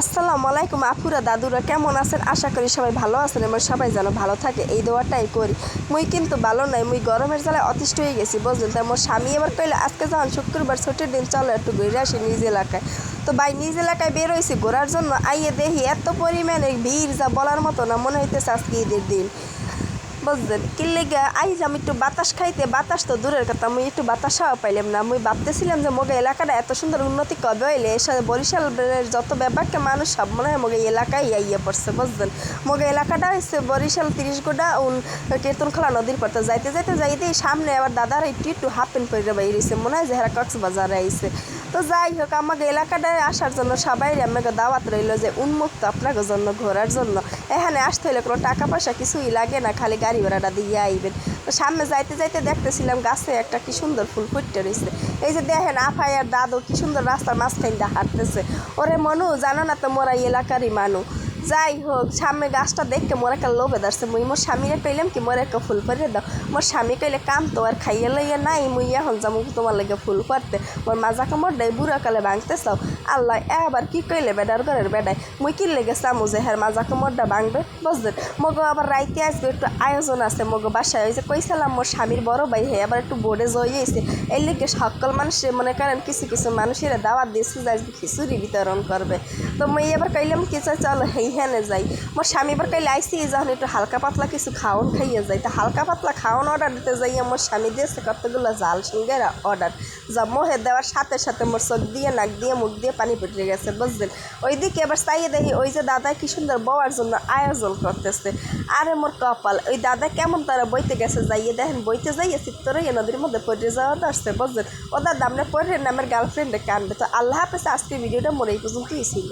আসসালামু আলাইকুম আপুরা দাদুরা কেমন আছেন? আশা করি সবাই ভালো আছেন এবং সবাই যেন ভালো থাকে এই দোয়াটাই করি। মুই কিন্তু ভালো নাই, মুই গরমের জ্বালায় অতিষ্ঠ হয়ে গেছি বুঝলেন। তাই মোর স্বামী এবার কইলে আজকে যখন শুক্রবার ছুটির দিন চলো একটু ঘুরে আসি নিজ এলাকায়। তো ভাই নিজ এলাকায় বের হয়েছি ঘোরার জন্য, আইয়ে দেখি এত পরিমাণে ভিড় যা বলার মতো না, মনে হইতেছে আজকে ঈদের দিন বুঝলেন। কিল্লেগে আইজ আমি একটু বাতাস খাইতে, বাতাস তো দূরের কথা, আমি একটু বাতাসাও পাইলাম না। আমি ভাবতেছিলাম যে মোগে এলাকাটা এত সুন্দর উন্নতি কবে হইলে এর সাথে বরিশালের যত ব্যাপারকে মানুষ সব মনে হয় মোগে এলাকায় আইয়ে পড়ছে বুঝলেন। মোগে এলাকাটা হচ্ছে বরিশাল 30 গোটা কীর্তনখোলা নদীর পথে যাইতে যাইতে সামনে আবার দাদার একটু হাফ প্যান্ট পরে বাইরেছে, মনে হয় যে হেরা কক্সবাজারে আইছে। তো যাই হোক, আমাকে এলাকাটায় আসার জন্য সবাই আমাকে দাওয়াত রইল যে উন্মুক্ত আপনাকে জন্য ঘোরার জন্য। এখানে আসতে হলে কোনো টাকা পয়সা কিছুই লাগে না, খালি গাড়ি ভাড়াটা দিয়ে আইবেন। তো সামনে যাইতে দেখতেছিলাম গাছে একটা কি সুন্দর ফুল ফুটতে রয়েছে। এই যে দেখেন আফাই আর দাদু কি সুন্দর রাস্তার মাঝখান দিয়ে হাঁটতেছে। ওরে মনু জানো না তো মোরা এলাকারই মানু। যাই হোক, সামনে গাছটা দেখতে মোর একটা লোভে ধরছে। মুই মোর স্বামীরে কইলাম কি মোর একটা ফুল করে দাও। মোর স্বামী কইলে কাম তো আর খাইয়ে লইয়া নাই, মুই এখন যাবো তোমার লাগে ফুল করতে। মোর মাজা কামড় দেয় বুড়া কালে ভাঙতে চাও। আল্লাহ এবার কি কইলে বেডার ঘরের বেডায় মুই কি লেগে চামু যে হ্যাঁ মাজা কামড়টা ভাঙবে বুঝলেন। মগো আবার রাইতে আসবে একটু আয়োজন আছে মগো বাসায়। ওই যে কইছিলাম মোর স্বামীর বড় ভাই হে আবার একটু বোর্ডে জয়েছে, এই লেগে সকল মানুষ মনে করেন কিছু মানুষের দাওয়াত দিয়েছে যে আজকে খিচুড়ি বিতরণ করবে। তো মুই এবার কইলাম কি চলো হেনে যাই। মোর স্বামী এবার কইলে আইসি যখন একটু হালকা পাতলা কিছু খাওয়ান খাইয়ে যাই। তো হালকা পাতলা খাওয়ান অর্ডার দিতে যাই আমার স্বামী দিয়েছে কতগুলো জাল সিঙ্গার অর্ডার। যা মোহে দেওয়ার সাথে সাথে মোর চোখ দিয়ে নাক দিয়ে মুখ দিয়ে পানি পড়ে গেছে বুঝলেন। ওইদিকে এবার চাইয়ে দেখি ওই যে দাদা কি সুন্দর বউয়ার জন্য আয়োজন করতেছে। আরে মোর কপাল, ওই দাদা কেমন তারা বইতে গেছে, যাইয়ে দেখেন বইতে যাইয়ে চিত্তরে নদীর মধ্যে পড়ে যাওয়া আসছে বুঝলেন। ও দাদা আপনি পড়েন আমার গার্লফ্রেন্ডে কানবে। তো আল্লাহ হাফেজ, আজকে ভিডিওটা মোর এই পর্যন্তই ছিল।